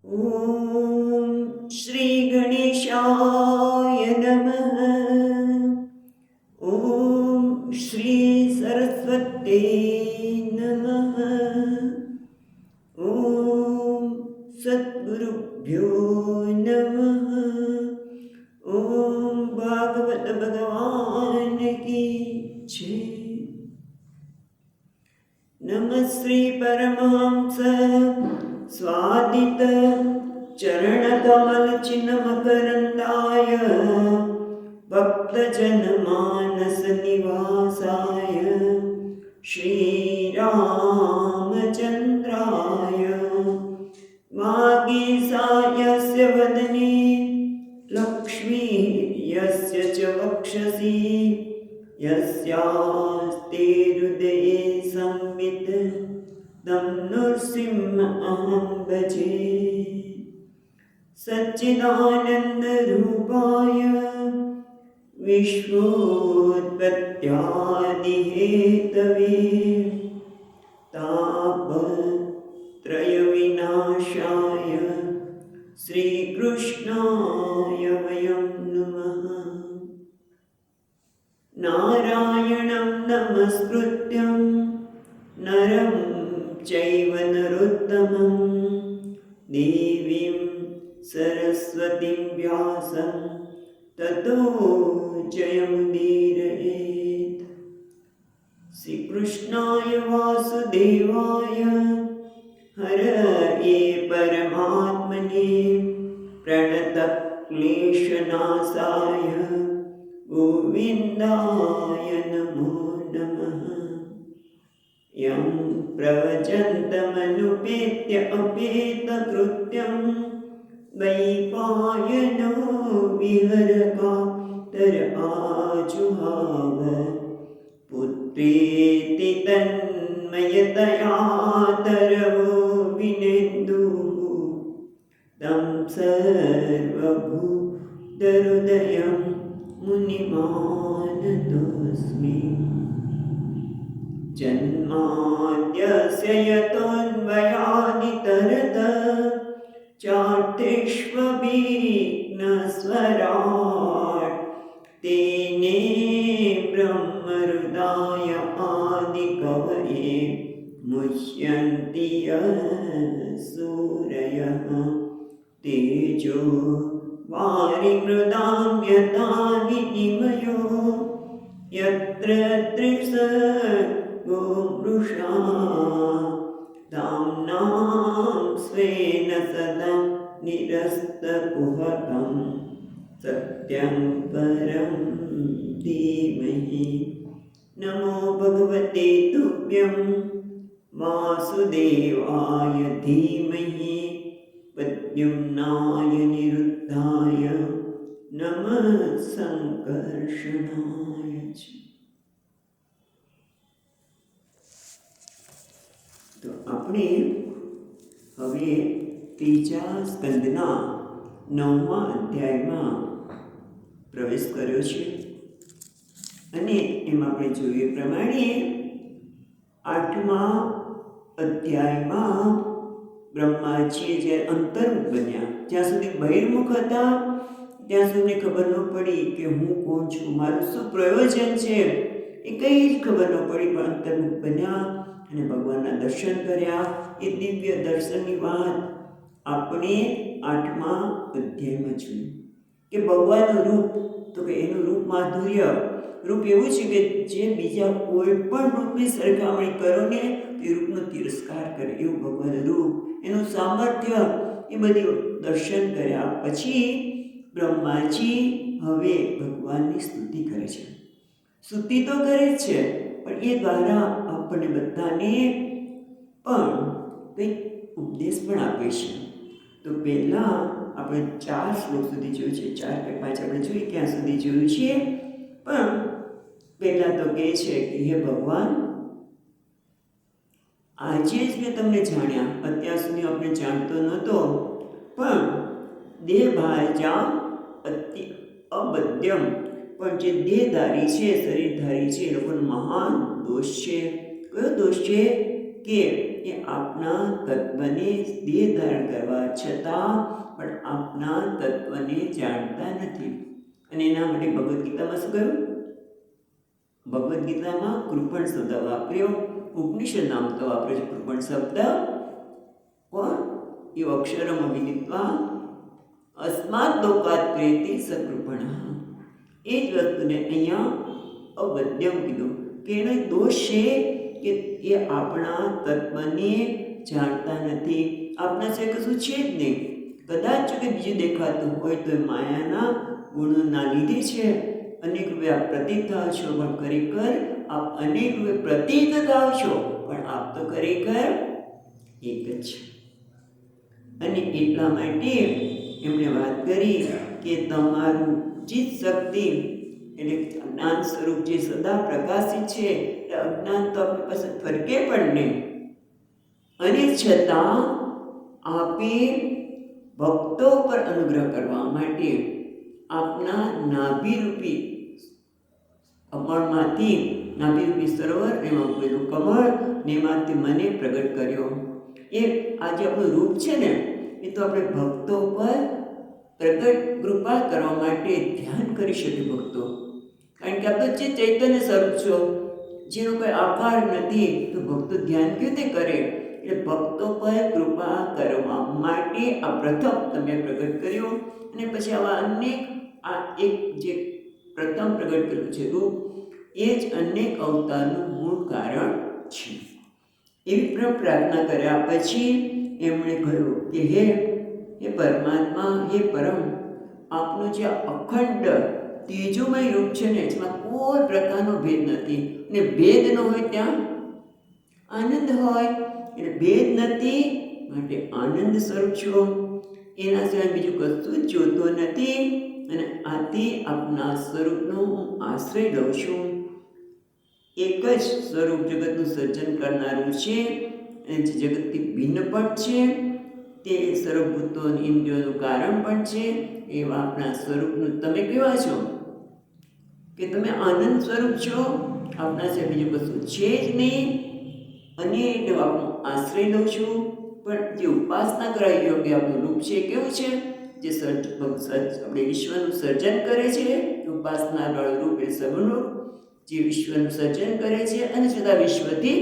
ॐ श्रीगणेशाय नमः। ॐ श्री सरस्वत्यै नमः। ॐ सद्गुरुभ्यो नमः। ॐ भागवत भगवान की जय। नमः श्री परमहंस स्वादित चरण कमल चिन्ह मकरंदाय भक्तजन मानस निवासाय श्री रामचंद्राय वागीसायस्य वदने लक्ष्मी यस्य च वक्षसि यस्यास्ते हृदये संवित् तं नृसिंहमहं भजे। सच्चिदानन्दरूपाय विश्वोत्पत्त्यादिहेतवे तापत्रयविनाशाय श्रीकृष्णाय वयं नमः। नारायणं नमस्कृत्यं नरं चैव नरोत्तमं देवीं सरस्वतीं व्यासं ततो जयमुदीरयेत्। श्रीकृष्णाय वासुदेवाय हरये परमात्मने प्रणतक्लेशनाशाय गोविन्दाय नमो नमः। यं प्रवचन्तमनुपेत्य अपेतकृत्यं वैपायनो विहरकातर आजुहाव पुत्रेति तन्मयतया तरवो विनेन्दुः तं सर्वभूतहृदयं मुनिमानतोऽस्मि। जन्माद्यस्य यतोऽन्वयादितरतश्चार्थेष्वभिघ्नस्वराट् तेने ब्रह्महृदाय आदिकवये मुह्यन्ति सूरयः तेजो वारिमृदां यथा विनिमयो यत्र त्रिसर्गो मृषा धाम्नां स्वेन सदा निरस्तकुहकं सत्यं परं धीमहि। नमो भगवते तुभ्यं वासुदेवाय धीमहि प्रद्युम्नाय निरुद्धाय नमः संकर्षणाय च। તો આપણે હવે ત્રીજા સ્કંદના 9મા અધ્યાયમાં પ્રવેશ કર્યો છે અને એમાં આપણે જોઈએ પ્રમાણે 8મા અધ્યાયમાં બ્રહ્માજીએ જ્યારે અંતર્મુખ બન્યા, જ્યાં સુધી બહિર્મુખ હતા ત્યાં સુધી ખબર ન પડી કે હું કોણ છું, મારું શું પ્રયોજન છે એ કંઈ જ ખબર ન પડી. પણ અંતર્મુખ બન્યા અને ભગવાનના દર્શન કર્યા. એ દિવ્ય દર્શનની વાત આપણે 8મા અધ્યાયમાં જોયું કે ભગવાનનું રૂપ, તો કે એનું રૂપ માધુર્ય, રૂપ એવું છે કે જે બીજા કોઈ પણ રૂપની સરખામણી કરો ને એ રૂપનો તિરસ્કાર કરે એવું ભગવાનનું રૂપ, એનું સામર્થ્ય, એ બધી દર્શન કર્યા પછી બ્રહ્માજી હવે ભગવાનની સ્તુતિ કરે છે. સ્તુતિ તો કરે જ છે પણ એ દ્વારા આપણને બધાને પણ કંઈક ઉપદેશ પણ આપે છે. તો પહેલાં આપણે 4 શ્લોક સુધી જોયું છે, 4 કે 5 આપણે જોઈએ ક્યાં સુધી જોયું છે. પણ પહેલાં તો કહે છે કે હે ભગવાન, આજે જ મેં તમને જાણ્યા, અત્યાર સુધી આપણે જાણતો નહોતો, પણ દેહ ભાજા અતિ અબદ્યમ, પણ જે દેહધારી છે, શરીરધારી છે, એ લોકોનો મહાન દોષ છે. કયો દોષ છે? કે એ આપના તત્વને દેહ ધારણ કરવા છતાં પણ આપના તત્વને જાણતા નથી. અને એના માટે ભગવદ્ ગીતામાં શું કહ્યું? ભગવદ્ ગીતામાં કૃપણ શબ્દ વાપર્યો, ઉપનિષદ નામ તો વાપર્યો છે કૃપણ શબ્દ. પણ એ અક્ષરમ વિદિત્વા અસ્માત લોકાત પ્રેતિ સકૃપણ. એ જ વસ્તુને અહીંયા અવદ્યમ કીધું કે એનો દોષ છે કે એ આપણા તત્વને જાણતા નથી. આપણા છે કશું છે જ નહીં. કદાચ જો કે બીજું દેખાતું હોય તો માયાના ગુણોના લીધે છે. અનેક રૂપે આપ પ્રતીત થાવ છો, પણ ખરેખર આપ અનેક રૂપે પ્રતીત થાવ છો, પણ આપ તો ખરેખર એક જ છે. અને એટલા માટે એમણે વાત કરી કે તમારું ચિત્ત શક્તિ એટલે જ્ઞાન સ્વરૂપ જે સદા પ્રકાશિત છે, એટલે અજ્ઞાન તો આપણી પાસે ફરકે પણ નહીં. અને છતાં આપે ભક્તો પર અનુગ્રહ કરવા માટે આપના નાભિરૂપી કમળમાંથી, નાભિરૂપી સરોવર એમાં પેલું કમળ ને એમાંથી મને પ્રગટ કર્યો. એ આ જે આપણું રૂપ છે ને, એ તો આપણે ભક્તો પર પ્રગટ કૃપા કરવા માટે ધ્યાન કરી શકે ભક્તો. કારણ કે આ તો જે ચૈતન્ય સ્વરૂપ છો, જેનો કોઈ આકાર નથી, તો ભક્તો ધ્યાન કેવી રીતે કરે? એટલે ભક્તો પર કૃપા કરવા માટે આ પ્રથમ તમે પ્રગટ કર્યો. અને પછી આવા અનેક આ એક જે પ્રથમ પ્રગટ કર્યું છે રૂપ, એ જ અનેક અવતારનું મૂળ કારણ છે. એવી પ્રાર્થના કર્યા પછી એમણે કહ્યું કે હે પરમાત્મા, હે પરમ, આપનું જે અખંડ તેજોમય રૂપ છે ને, જેમાં કોઈ પ્રકારનો ભેદ નથી. અને ભેદ ન હોય ત્યાં આનંદ હોય. એટલે ભેદ નથી માટે આનંદ સ્વરૂપ છો. એના સિવાય બીજું કશું જ જોતો નથી. અને આથી આપના સ્વરૂપનો હું આશ્રય લઉં છું. એક જ સ્વરૂપ જગતનું સર્જન કરનારું છે, અને જે જગતથી ભિન્ન પણ છે, તે સર્વભૂતો ઇન્દ્રિયોનું કારણ પણ છે. એવા આપણા સ્વરૂપનું તમે કેવા છો કે તમે આનંદ સ્વરૂપ છો. આપણા છે બીજું કશું છે જ નહીં. અને એટલે આપણું આશ્રય લઉં છું. પણ જે ઉપાસના કરાય યોગ્ય આપણું રૂપ છે કેવું છે? જે આપણે વિશ્વનું સર્જન કરે છે, ઉપાસના વાળું રૂપ એ સગુણ રૂપ, જે વિશ્વનું સર્જન કરે છે અને છતાં વિશ્વથી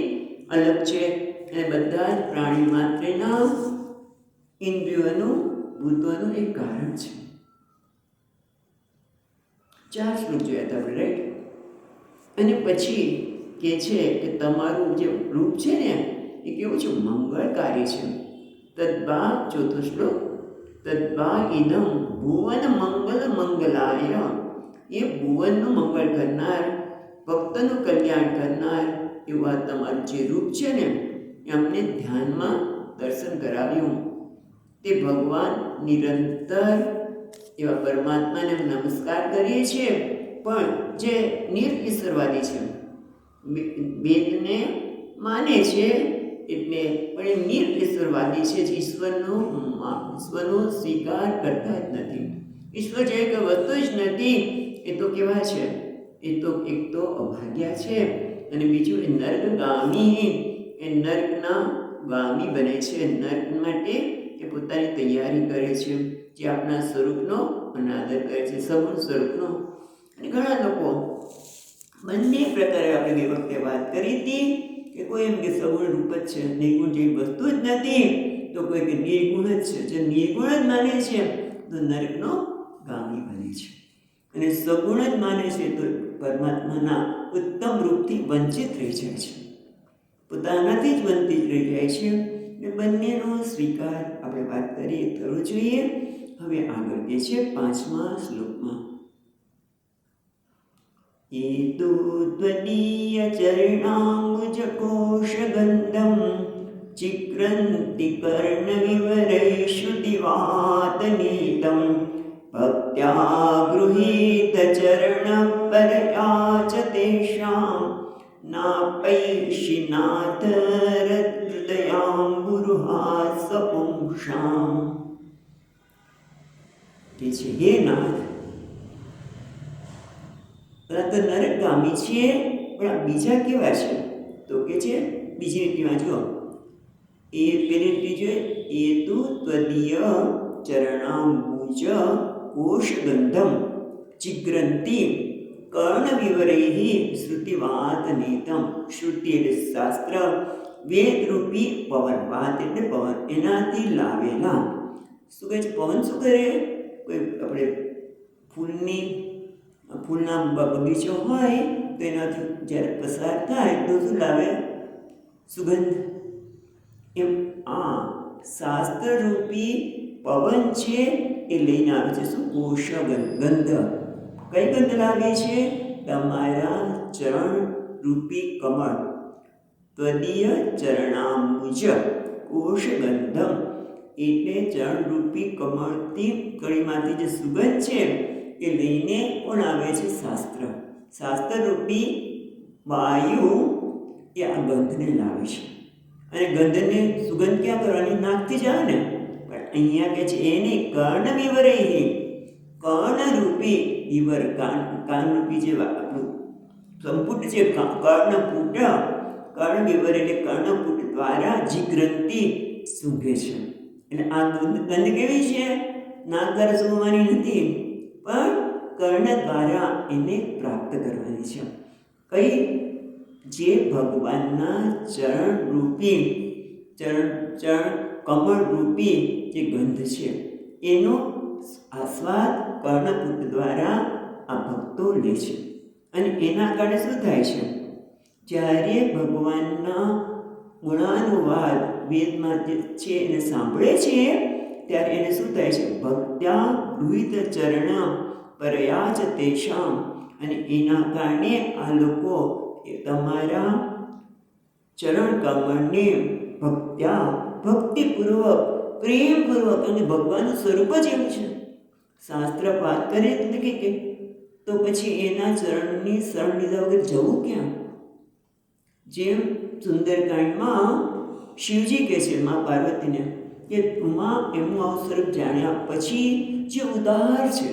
અલગ છે. અને બધા જ પ્રાણી માત્રના ઇન્દ્રિયોનું, ભૂતોનું એક કારણ છે. 4 શ્લોક જોયા હતા આપણે, રાઈટ? અને પછી કે છે કે તમારું જે રૂપ છે ને, એ કેવું છે? મંગળકારી છે. તદ્ભા, 4થો શ્લોક, તદ્ભા ઇદમ ભુવન મંગલ મંગલાય. એ ભુવનનું મંગળ કરનાર, ભક્તનું કલ્યાણ કરનાર એવું આ તમારું જે રૂપ છે ને, એ અમને ધ્યાનમાં દર્શન કરાવ્યું. તે ભગવાન નિરંતર એવા પરમાત્માને નમસ્કાર કરીએ છીએ, પણ જે નિર્ઈશ્વરવાદી છે, વેદને માને છે એટલે, પણ એ નિર્ઈશ્વરવાદી છે, જે ઈશ્વરનો સ્વીકાર કરતા જ નથી. ઈશ્વર જેવી કોઈ વસ્તુ જ નથી. એ તો કેવા છે? એ તો એક તો અભાગ્યા છે, અને બીજું એ નર્કગામી. એ નર્કના ગામી બને છે. નર્ક માટે એ પોતાની તૈયારી કરે છે, જે આપણા સ્વરૂપનો અનાદર કરે છે, સગુણ સ્વરૂપનો. અને ઘણા લોકો બંને પ્રકારે આપણે બે વખતે વાત કરી હતી કે કોઈ એમ કે સગુણ રૂપ જ છે, નિર્ગુણ જેવી વસ્તુ જ નથી. તો કોઈ કે નિર્ગુણ જ છે. જે નિર્ગુણ જ માને છે તો નર્કનો ગામી બને છે, અને સગુણ જ માને છે તો પરમાત્માના ઉત્તમ રૂપથી વંચિત રહી જાય છે, પોતાનાથી જ વંચિત રહી જાય છે. એ બંનેનો સ્વીકાર આપણે વાત કરીએ થવો જોઈએ. હવે આગળ કે છે 5મા શ્લોકમાં, એતો ત્વદીય ચરણાંબુજ કોશગંધમ ચિક્રંતિ કર્ણવિવરેષુ દિવાતનીતમ ભક્ત્યા ગૃહીત ચરણ પરયા ચ તેષાં નાપૈષિનાથ હૃદયાંબુરુહાસ પુંસામ. કે છે હે નાથ, તો નરકગામી છીએ, પણ આ બીજા કેવા છે? તો કે છે બીજી રીતમાં જો, એ પેલી ત્રીજો એ તુ ત્વદીય ચરણાંબુજ કોશગંધમ ચિગ્રંતી કર્ણવિવરૈઃ શ્રુતિવાતનેતમ. શ્રુતિ એટલે શાસ્ત્ર, વેદરૂપી પવન, વાત એટલે પવન, એનાથી લાવેલા. શું કહે છે? પવન શું કરે? કોઈ આપણે ફૂલના બગીચો હોય તો એનાથી જ્યારે પસાર થાય તો શું લાવે? સુગંધ. એમ આ શાસ્ત્રરૂપી પવન છે એ લઈને આવે છે શું? કોશગંધ. કઈ ગંધ લાવે છે? તમારા ચરણ રૂપી કમળ, ત્વદીય ચરણાંબુજ કોશગંધમ, એટલે ચરણરૂપી કમળથી કળીમાંથી જે સુગંધ છે એ લઈને કોણ આવે છે? શાસ્ત્ર. શાસ્ત્રરૂપી વાયુ એ આ ગંધને લાવે છે. અને ગંધને સુગંધ ક્યાં કરવાની? નાકથી જ આવે ને. પણ અહીંયા કે છે એને કર્ણવિવરૈઃ, કર્ણરૂપી વિવર, કાનરૂપી જે આપણું સંપુટ છે, કર્ણપુટ, કર્ણવિવર એટલે કર્ણપુટ દ્વારા જીગ્રંતી સૂંઘે છે. એટલે આ ગંધ કેવી છે? નાક દ્વારા સૂંઘવાની નથી, પણ કર્ણ દ્વારા એને પ્રાપ્ત કરવાની છે. કઈ? જે ભગવાનના ચરણરૂપી કમળરૂપી જે ગંધ છે એનો આસ્વાદ કર્ણપુટ દ્વારા આ ભક્તો લે છે. અને એના કારણે શું થાય છે? જ્યારે ભગવાનના ગુણાનુવાદ વેદમાં જે છે એને સાંભળે છે ત્યારે એને શું થાય છે? ભક્ત્યા ગૃહિત ચરણ પરયા ચ તેષામ. અને એના કારણે આ લોકો તમારા ચરણ કમળને ભક્ત્યા, ભક્તિપૂર્વક, પ્રેમપૂર્વક, અને ભગવાનનું સ્વરૂપ જ એવું છે. શાસ્ત્ર પાઠ કરે તો પછી એના ચરણની શરણ લીધા વગર જવું ક્યાં? જેમ સુંદરકાંડમાં શિવજી કહે છે મા પાર્વતીને કે માં એમનું આવું સ્વરૂપ જાણ્યા પછી જે ઉદાર છે,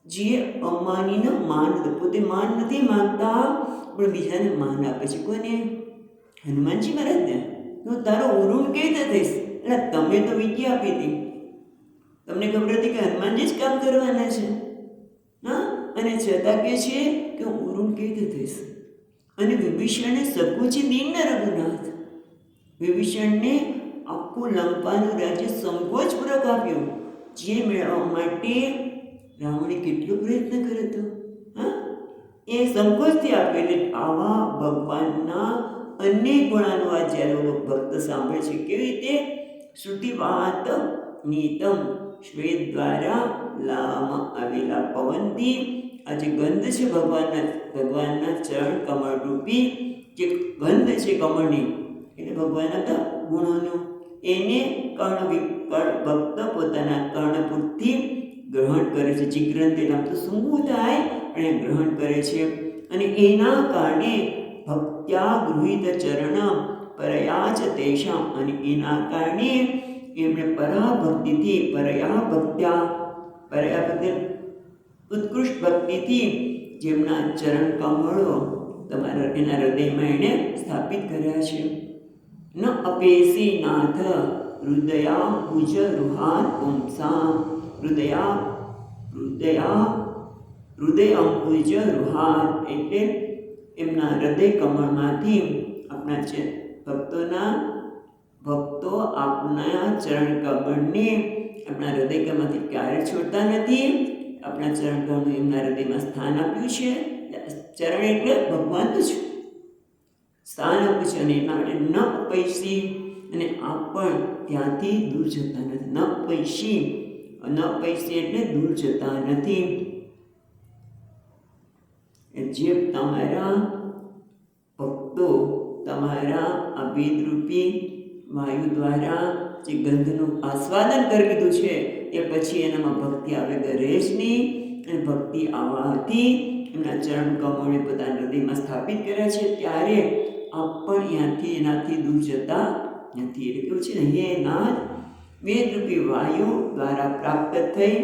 જે અમાનીને માન, પોતે માન નથી માંગતા પણ બીજાને માન આપે છે. કોને? હનુમાનજી મહારાજને. હું તારો ઋણ કેવી રીતે થઈશ? એટલે તમે તો વિદ્યા આપી હતી, તમને ખબર હતી કે હનુમાનજી જ કામ કરવાના છે, હા, અને છતાં કહે છે કે હું ઋણ કેવી રીતે થઈશ? અને વિભીષણને સગું છે દીન રઘુનાથ. વિભીષણને આખું લંકાનું રાજ્ય સંકોચપૂર્વક આપ્યું, જે મેળવવા માટે રાવણે કેટલો પ્રયત્ન કર્યો હતો, હા, એ સંકોચથી આપે. એટલે આવા ભગવાનના અનેક ગુણાનુવાદ જ્યારે ભક્ત સાંભળે છે, કેવી રીતે? શ્રુતિવાત નીતમ, શ્વેત દ્વારા લાવવામાં આવેલા પવનથી આ જે ગંધ છે ભગવાનના ચરણ કમળ રૂપી જે ગંધ છે કમળની, એટલે ભગવાનના ગુણોનું, એને ભક્ત પોતાના કર્ણપુટથી ગ્રહણ કરે છે. જીગ્રંતી નામ તો સૂંઘવું થાય અને ગ્રહણ કરે છે. અને એના કારણે ભક્ત્યા ગૃહિત ચરણ પરયા ચ તેષામ, અને એના કારણે એમણે પરાભક્તિથી, પરયા ભક્તિ ઉત્કૃષ્ટ ભક્તિથી જેમના ચરણ કમળો તમારા એના હૃદયમાં એણે સ્થાપિત કર્યા છે. ન અપેસી નાથ હૃદયાંબુજ રૂહાન પુંસામ, હૃદયાંબુજ રૂહાન એટલે એમના હૃદય કમળમાંથી આપણા ભક્તો આપના ચરણ કમળને આપણા હૃદય કમળથી ક્યારે છોડતા નથી. આપણા ચરણ કમળનું એમના હૃદયમાં સ્થાન આપ્યું છે. ચરણ એટલે ભગવાનનું જ સ્થાન આપ્યું છે. અને એના માટે ન પૈસી, અને આપ પણ ત્યાંથી દૂર જતા નથી. ન પૈસી એટલે દૂર જતા નથી. જે તમારા ભક્તો તમારા આ વેદરૂપી વાયુ દ્વારા જે ગંધનું આસ્વાદન કરી લીધું છે એ પછી એનામાં ભક્તિ આવે રહે જ નહીં. અને ભક્તિ આવવાથી એમના ચરણ કમળે પોતાના હૃદયમાં સ્થાપિત કર્યા છે, ત્યારે આપ પણ એનાથી દૂર જતા નથી. એટલે કેવું છે ને, હે નાથ, વેદરૂપી વાયુ દ્વારા પ્રાપ્ત થઈ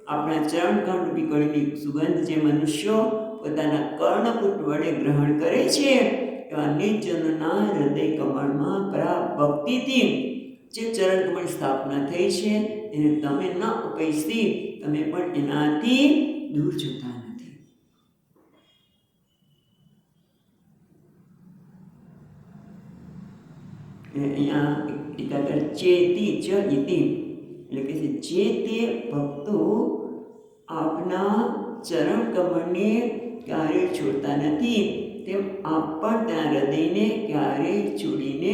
આપણા ચરણ કમળરૂપી કળીની સુગંધ જે મનુષ્યો પોતાના કર્ણપુટ વડે ગ્રહણ કરે છે, એવા નિર્જનોના હૃદય કમળમાં પરા ભક્તિથી જે ચરણ કમળ સ્થાપના થઈ છે એને તમે ન ઉપૈસી તમે પણ એનાથી દૂર જતા નથી. અહીંયા ટીકાકાર ચેતી ચ ઇતિ એટલે કે જે તે ભક્તો આપના ચરણ કમળને ક્યારેય છોડતા નથી તેમ આપ પણ તેના હૃદયને ક્યારેય છોડીને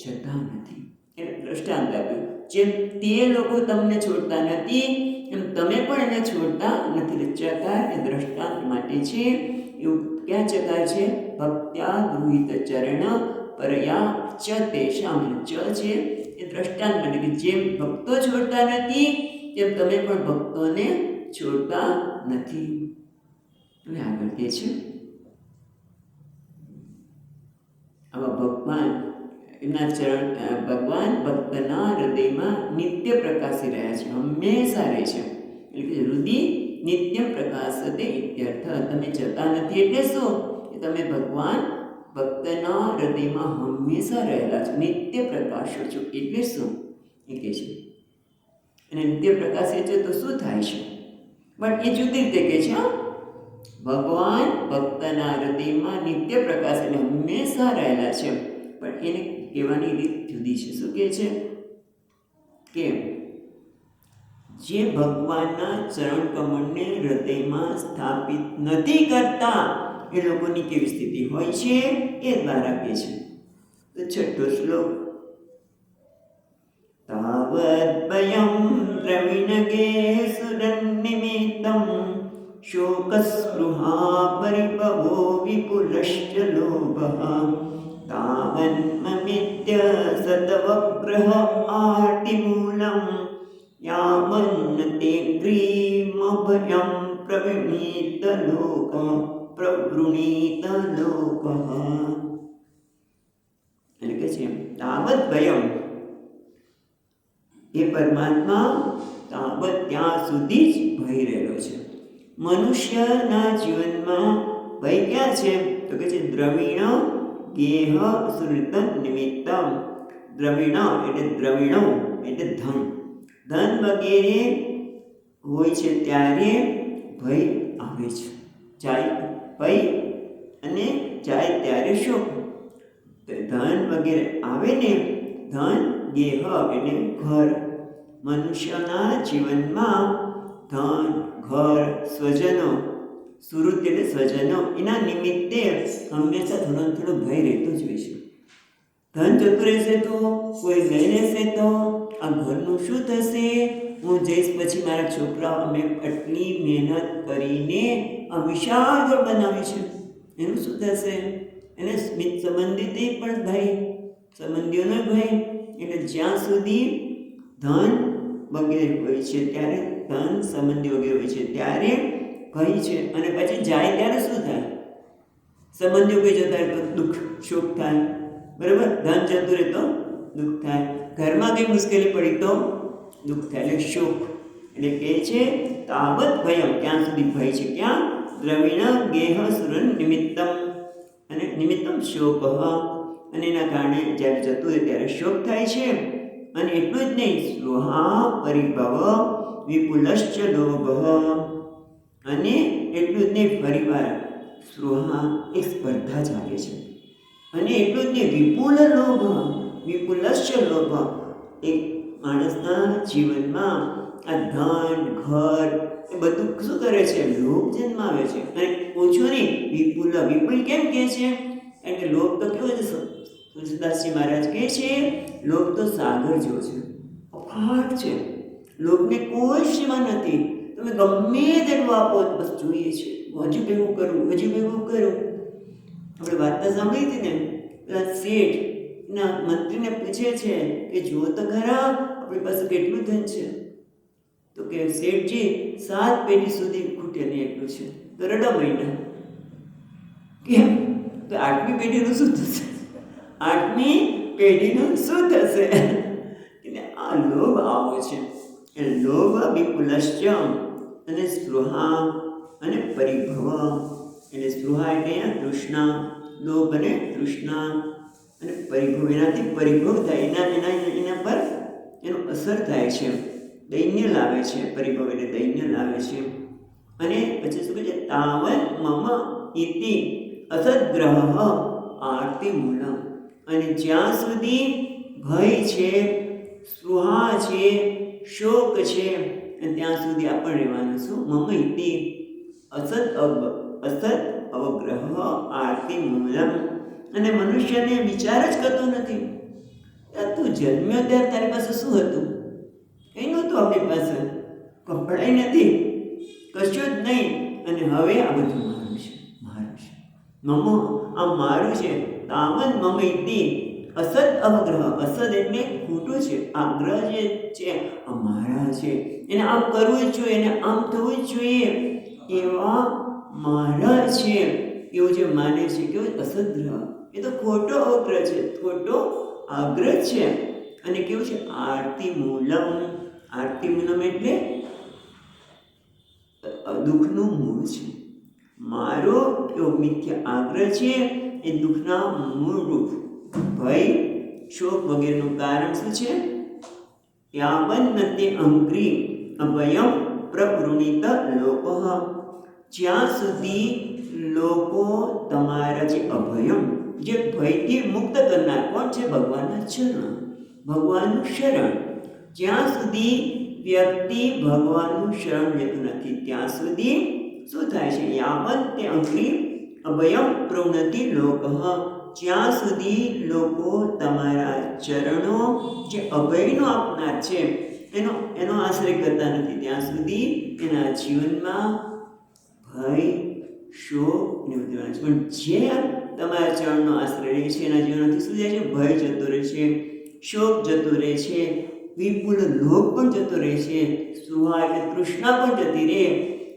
જતા નથી. એટલે દ્રષ્ટાંત આપ્યું, જેમ તે લોકો તમને છોડતા નથી એમ તમે પણ એને છોડતા નથી. ચકાર એ દ્રષ્ટાંત માટે છે. એવું ક્યાં ચકાર છે? ભક્ત્યા ગૃહિત ચરણ પરયા ચ તેષામ. ચ છે એ દ્રષ્ટાંત માટે કે જેમ ભક્તો છોડતા નથી તેમ તમે પણ ભક્તોને છોડતા નથી. હવે આગળ કે છે આવા ભગવાન એમના ચરણ ભગવાન ભક્તના હૃદયમાં નિત્ય પ્રકાશી રહ્યા છે, હંમેશા રહે છે. એટલે કે હૃદય નિત્ય પ્રકાશતે ઇત્યર્થ. તમે જતા નથી એટલે શું? કે તમે ભગવાન ભક્તના હૃદયમાં હંમેશા રહેલા છો, નિત્ય પ્રકાશો છો. એટલે શું એ કહે છે. અને નિત્ય પ્રકાશે છે તો શું થાય છે? પણ એ જુદી રીતે કહે છે. ભગવાન ભક્તના હૃદયમાં નિત્ય પ્રકાશ એટલે હંમેશા રહેલા છે, પણ એને કહેવાની રીત જુદી છે. શું કહે છે? કે જે ભગવાનના ચરણ કમળને હૃદયમાં સ્થાપિત નથી કરતા એ લોકોની કેવી સ્થિતિ હોય છે એ દ્વારા કહે છે. તો છઠ્ઠો શ્લોક, તાવદ્ભયં દ્રવિણગે સુરન્નિમિત્તં શોકસ્પૃહા પરિભવો વિપુલશ્ચ લોભઃ તાવન્મમિત્ય સતવગ્રહ આર્તિમૂલં યાવન્ન તે ગ્રીમભયં પ્રવૃણીત લોકઃ. એટલે કે છે તાવત ભયમ એ પરમાત્મા તાવત ત્યાં સુધી જ ભય રહેલો છે. મનુષ્યના જીવનમાં ભય ક્યાં છે? તો કે છે દ્રવિણ ગેહ સુરત નિમિત્તમ. દ્રવિણ એટલે દ્રવિણો એટલે ધન. ધન વગેરે હોય છે ત્યારે ભય આવે છે. જાય ભય અને જાય ત્યારે શોક. ધન વગેરે આવે ને, ધન ગેહ એટલે ઘર. મનુષ્યના જીવનમાં ધન, ઘર, સ્વજનો, સુરત એટલે સ્વજનો, એના નિમિત્તે હંમેશા થોડો થોડો ભય રહેતો જ હોય છે. ધન જતું રહેશે તો, કોઈ લઈ લેશે તો આ ઘરનું શું થશે? હું જઈશ પછી મારા છોકરાઓ અમે આટલી મહેનત કરીને આ વિશાળ ઘર બનાવ્યું છે, એનું શું થશે? એને સ્મિત સંબંધિત પણ ભય, સંબંધીઓનો ભય. એટલે જ્યાં સુધી ધન વગેરે હોય છે ત્યારે, ધન સંબંધી વગેરે હોય છે ત્યારે ભય છે. અને પછી જાય ત્યારે શું થાય? સંબંધીઓ કોઈ જતા રહે તો દુઃખ, શોક થાય. બરાબર? ધન જતું રહે તો દુઃખ થાય. ઘરમાં કંઈ મુશ્કેલી પડી તો દુઃખ થાય, એટલે શોક. એટલે કહે છે તાવત ભયમ, ક્યાં સુધી ભય છે? ક્યાં? દ્રવિણ ગેહ સુરન નિમિત્તમ. અને નિમિત્તમ શોક. અને એના કારણે જ્યારે જતું રહે ત્યારે શોક થાય છે. અને એટલું જ નહીં, સ્પૃહા પરિભવ વિપુલશ્ચ લોભઃ. અને એટલું જ નહીં, ફરીવાર સ્પૃહા એક સ્પર્ધા જાગે છે. અને એટલું જ નહીં, વિપુલ લોભ, વિપુલશ્ચ લોભ. એક માણસના જીવનમાં આ ધન, ઘર એ બધું શું કરે છે? લોભ જન્માવે છે. અને ઓછું નહીં, વિપુલ. વિપુલ કેમ કહે છે? કારણ કે લોભ તો કેવો છે? તુલસીદાસજી મહારાજ કહે છે લોભ તો સાગર જેવો છે, અફાટ છે. લોભને કોઈ સીમા નથી. તમે ગમે તેટલું આપો બસ જોઈએ છે, હજુ ભેગું કરું, હજુ ભેગું કરું. આપણે વાર્તા સાંભળી હતી ને, પેલા શેઠ ના મંત્રીને પૂછે છે કે જુઓ તો ખરા આપણી પાસે કેટલું ધન છે. તો કે શેઠજી 7 પેઢી સુધી ખૂટે નહીં એટલું છે. તો રડો મહિના. કેમ? તો 8મી પેઢીનું શું થશે? 8મી પેઢીનું શું થશે? એટલે આ લોભ આવો છે. એટલે લોભ વિપુલશ્ચ અને સ્પૃહા અને પરિભવ. એટલે સ્પૃહા એટલે તૃષ્ણા, લોભ અને તૃષ્ણા અને પરિભવ, એનાથી પરિભવ થાય, એના પર એનો અસર થાય છે, દૈન્ય લાવે છે, પરિભવ એટલે દૈન્ય લાવે છે. અને પછી શું કહે છે? તાવન મમ ઇતિ અસદ્ગ્રહ આરતિ મૂલમ. અને જ્યાં સુધી ભય છે, સ્પૃહા છે, શોક છે, અને ત્યાં સુધી આપણે રહેવાનું શું? મમ ઇતિ અસદ અવગ્રહ આરતિ મૂલમ. અને મનુષ્યને વિચાર જ કરતો નથી. તું જન્મ્યો ત્યારે તારી પાસે શું હતું? કંઈ નહોતું આપણી પાસે, કપડાં નથી, કશું જ નહીં. અને હવે આ બધું મારું છે, મારું છે, મમ આ મારું છે. તાવન મમ ઇતિ અસદ અવગ્રહ. અસદ એટલે ખોટું છે, આગ્રહ જે છે આ મારા છે, એને આમ કરવું જ જોઈએ, એને આમ થવું જ જોઈએ, એવા મારા છે, એવું જે માને છે, કેવું અસદ્ગ્રહ, એ તો ખોટો અવગ્રહ છે, ખોટો આગ્રહ છે. અને કેવું છે? આરતિ મૂલમ. આરતિ મૂલમ એટલે દુઃખનું મૂળ છે. મારો એવો મિથ્યા આગ્રહ છે, એ દુઃખના મૂળરૂપ ભય, શોક વગેરેનું કારણ શું છે? યાવન્નતે અંગ્રી અભયમ પ્રવૃણિત લોકોઃ. જ્યાં સુધી લોકો તમારા જે અભયમ, જે ભયથી મુક્ત કરનાર કોણ છે? ભગવાનના ચરણ, ભગવાનનું શરણ. જ્યાં સુધી વ્યક્તિ ભગવાનનું શરણ લેતું નથી, ત્યાં સુધી શું થાય છે? યાવત તે અંગ્રી અભયમ પ્રવૃત્તિ લોકોઃ. જ્યાં સુધી લોકો તમારા ચરણો જે અભયનો આપનાર છે એનો આશ્રય કરતા નથી, ત્યાં સુધી એના જીવનમાં ભય, શોક ને બધું છે. પણ જે તમારા ચરણનો આશ્રય રહે છે, એના જીવનથી શું જાય છે? ભય જતો રહે છે, શોક જતો રહે છે, વિપુલ લોભ પણ જતો રહે છે, સ્પૃહા એટલે તૃષ્ણા પણ જતી રહે.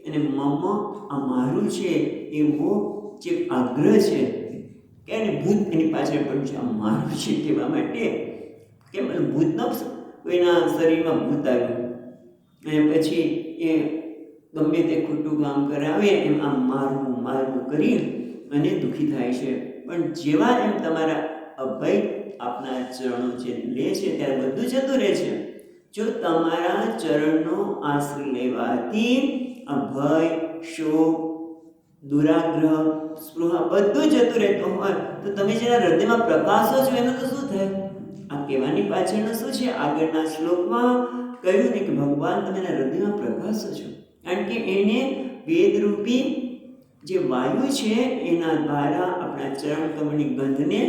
અને મમ આ મારું છે એવો જે આગ્રહ છે, કે એને ભૂત એની પાછળ પણ છે, આ મારું છે કહેવા માટે. કેમ? ભૂત ન, કોઈના શરીરમાં ભૂત આવ્યું અને પછી એ ગમે તે ખોટું કામ કરાવે એમ આમ મારવું મારવું કરી અને દુઃખી થાય છે. પણ જેવા એમ તમારા અભય આપના ચરણો જે લે છે ત્યારે બધું જતું રહે છે. જો તમારા ચરણનો આશ્રય લેવાથી આ ભય, શોક, દુરાગ્રહ, સ્પૃહા બધું જતું રહેતું હોય તો તમે જેના હૃદયમાં પ્રકાશો છો એનું તો શું થાય? આ કહેવાની પાછળનું શું છે? આગળના શ્લોકમાં કહ્યું ને કે ભગવાન તમે એના હૃદયમાં પ્રકાશો છો, કારણ કે એને વેદરૂપી જે વાયુ છે એના દ્વારા આપણા ચરણ કમળની ગંધને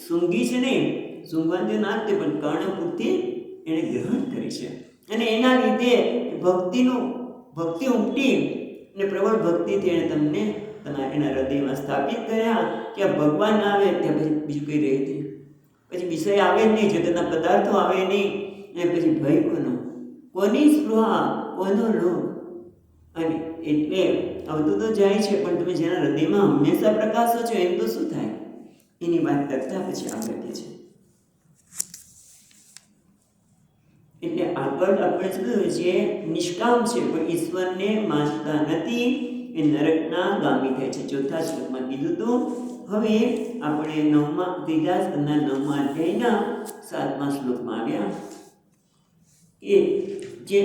સૂંઘી છે નહીં, સૂંઘવાથી નાખતી પણ કર્ણપુરથી એણે ગ્રહણ કરી છે. અને એના લીધે ભક્તિ ઉમટી અને પ્રબળ ભક્તિથી એણે તમને એના હૃદયમાં સ્થાપિત કર્યા કે આ ભગવાન આવે ત્યાં પછી બીજું કંઈ રહે નહીં, પછી વિષય આવે નહીં, જગતના પદાર્થો આવે નહીં, અને પછી ભય કોની સ્પૃહા, કોનો લોભ. અને એટલે આવતું તો જાય છે, પણ તમે જેના હૃદયમાં હંમેશા પ્રકાશો છો એમ તો શું થાય? એની વાત કરતા પછી આગળ કે છે. એટલે આગળ આપણે શું જે નિષ્કામ છે પણ ઈશ્વરને માનતા નથી એ નરકના ગામી થાય છે. ચોથા શ્લોકમાં કીધું હતું. હવે આપણે ત્રીજા સ્કંદના 9મા અધ્યાયના 7મા શ્લોકમાં આવ્યા કે જે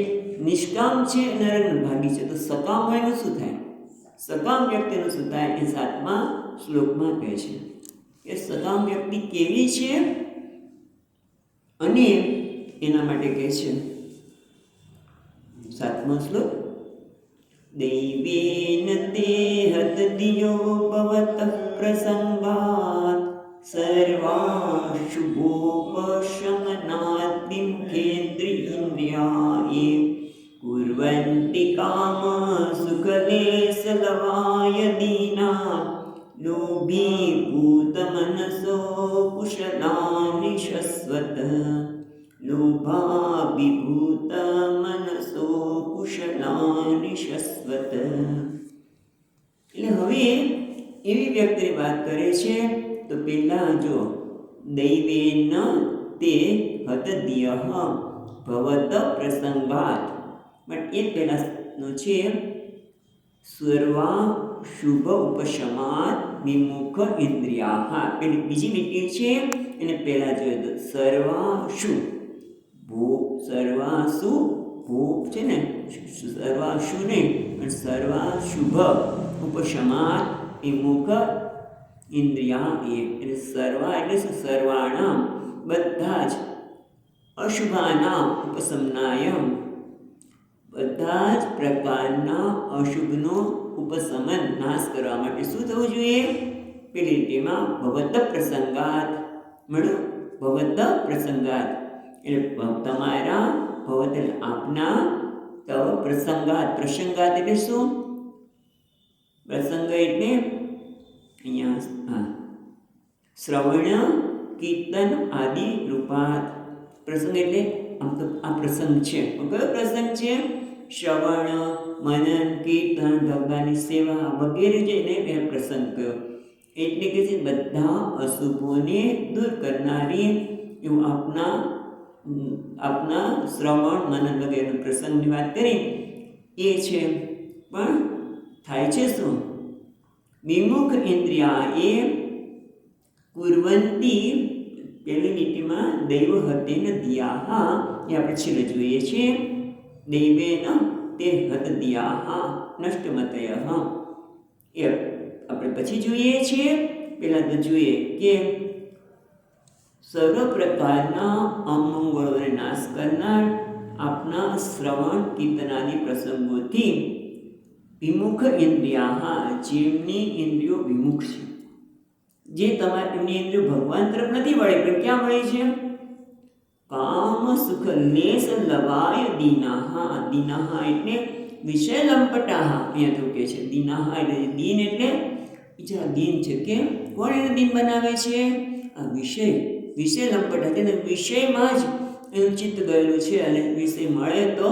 નિષ્કામ છે નરક ભાગી છે. તો સકામ હોયનું શું થાય? સકામ વ્યક્તિનું શું થાય? એ 7મા શ્લોકમાં કહે છે કે સકામ વ્યક્તિ કેવી છે અને એના માટે કહે છે 7મો શ્લોક. દૈવેન તે હતધિયો ભવતઃ પ્રસંગાત સર્વાશુભોપશમનાત વિમુખેન્દ્રિયે કુર્વન્તિ કામ સુખલેશલવાય દીના લોભી ભૂતમનસો કુશલાનિ શશ્વત લોભાભિભૂત મનસો કુશલાનિ શશ્વત. એટલે હવે એવી વ્યક્તિની વાત કરે છે. તો પહેલા જો દૈવેન તે હતધિયઃ ભવત પ્રસંગાત, બટ એ પહેલાનો છે સર્વા શુભ ઉપશમાત વિમુખ ઇન્દ્રિયા. પેલી બીજી લીટી છે એને પહેલા જોઈએ તો સર્વાશુ સર્વાસુ ભૂપ છે ને, સર્વાશુ નહીં પણ સર્વાશુભ ઉપશમાત વિમુખ ઇન્દ્રિયા. એટલે સર્વા એટલે શું? સર્વાણામ બધા જ, અશુભાનામ ઉપશમનાય બધા જ પ્રકારના અશુભનો ઉપશમન નાશ કરવા માટે શું થવું જોઈએ? પેલી લીટીમાં ભવત પ્રસંગાત મળ્યું. ભવત પ્રસંગાત એટલે તમારા, ભવત એટલે આપના, તવ પ્રસંગાત. પ્રસંગાત એટલે શું? પ્રસંગ એટલે અહીંયા શ્રવણ કીર્તન આદિ રૂપાત. પ્રસંગ એટલે આમ તો આ પ્રસંગ છે. કયો પ્રસંગ છે? શ્રવણ, મનન, કીર્તન, ભગવાનની સેવા વગેરે જે એને પ્રસંગ કયો. એટલે કે છે બધા અશુભોને દૂર કરનારી એવું આપના શ્રવણ, મનન વગેરે પ્રસંગની વાત કરી એ છે. પણ થાય છે શું? વિમુખ ઇન્દ્રિયા એ કુર્વંતી. પહેલી લીટીમાં દૈવ હતેન દિયાહા એ આપણે છેલ્લે જોઈએ છીએ. દૈવેન તે હત દિયાહા નષ્ટમતય. એ આપણે પછી જોઈએ છીએ. પહેલાં તો જોઈએ કે સર્વ પ્રકારના અમંગળોને નાશ કરનાર આપના શ્રવણ કીર્તનાદી પ્રસંગોથી વિમુખ ઇન્દ્રિયા, જેમની ઇન્દ્રિયો વિમુખ છે, જે એમની ઇન્દ્રિયો ભગવાન તરફ નથી વળી પણ ક્યાં વળી છે? કામ સુખ લેશ લવાય દીનાહા. દીનાહા એટલે વિષય લંપટાહ. અહીંયા તો કે છે દીનાહા એટલે દીન એટલે બીજા દીન છે. કે કોણ એને દીન બનાવે છે? આ વિષય લંપટા. તેને વિષયમાં જ એનું ચિત્ત ગયેલું છે અને વિષય મળે તો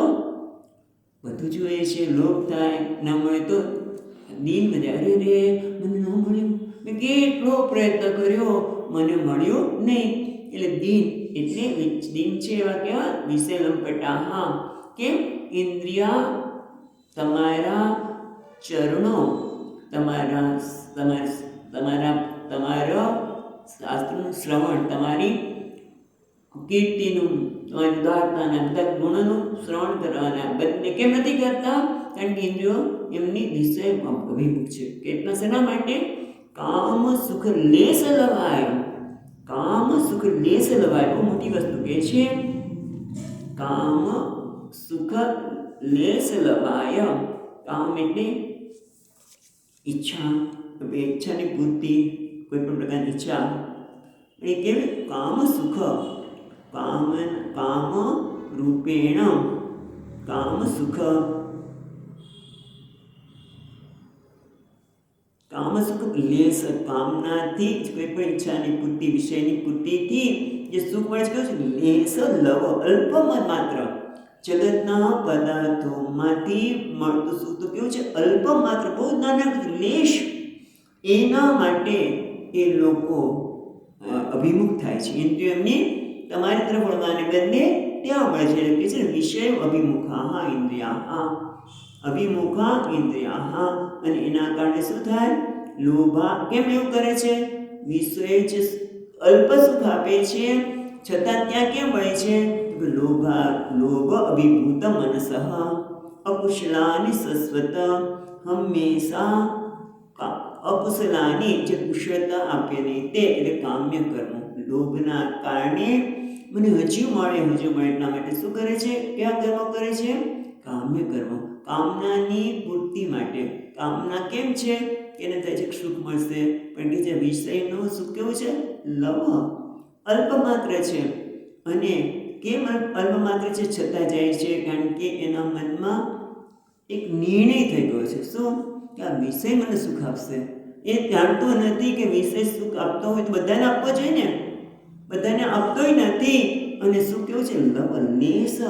બધું જોઈએ છે, લોભ થાય, ન મળે તો દીન બને. અરે રે મને ન મળ્યું, મેં કેટલો પ્રયત્ન કર્યો, મને મળ્યું નહીં. એટલે દીન એટલે દીન છે એવા કેવા? વિષય લંપટા. હા, કે ઇન્દ્રિયા તમારા ચરણો, તમારા શાસ્ત્રનું શ્રવણ, તમારી કીર્તિનું, તમારી ઉદારતાના બધા ગુણોનું શ્રવણ કરવાના બંને કેમ નથી કરતા? કારણ કે ઇન્દ્રિયો એમની વિષય અભિમુખ છે. કેટલા શેના માટે? કામ સુખ લેશ લવાય. કામ સુખ લેશ લવાય બહુ મોટી વસ્તુ કહે છે. કામ સુખ લેશ લવાય. કામ એટલે ઈચ્છા, ઈચ્છાની પૂર્તિ, કોઈ પણ પ્રકારની ઈચ્છા. એ કેવી? કામ સુખ, કામ રૂપેણ, કામ સુખ, કામ સુખ લેશ. કામનાથી કોઈ પણ ઈચ્છાની પૂર્તિ, વિષયની પૂર્તિથી જે સુખ મળે છે કેવું છે? લેશ લવ, અલ્પ માત્ર. જગતના પદાર્થોમાંથી મળતું સુખ તો કેવું છે? અલ્પ માત્ર, બહુ નાના લેશ. એના માટે એ લોકો અભિમુખ થાય છે. ઇન્દ્રિયો એમની તમારી તરફ વળવાને બદલે ત્યાં મળે છે. એટલે કે છે વિષય અભિમુખા ઇન્દ્રિયા, અભિમુખા ઇન્દ્રિયા. અને એના કારણે શું થાય? લોભા. કેમ એવું કરે છે? વિષય જે અલ્પ સુખ આપે છે છતાં ત્યાં કેમ મળે છે? લોભ અભિભૂત મનસઃ અકુશલાની સસ્વત. હંમેશા અકુશલાની જે કુશળતા આપે નહીં તે એટલે કામ્ય કર્મ. લોભના કારણે મને હજુ મળે એટલા માટે શું કરે છે? કયા કર્મો કરે છે? કામ્ય કર્મ. કામનાની પૂર્તિ માટે. કામના કેમ છે? એને થાય છે સુખ મળશે, પણ કે જે વિષયનું સુખ કેવું છે? લવ, અલ્પ માત્ર છે. અને કેમ અલ્પ માત્ર છે છતાં જાય છે? કારણ કે એના મનમાં એક નિર્ણય થઈ ગયો છે. શું? કે આ વિષય મને સુખ આપશે. એ જાણતો નથી કે વિષય સુખ આપતો હોય તો બધાને આપવો જોઈએ ને, બધાને આપતોય નથી. અને શું કેવું છે? લવ, લેશ,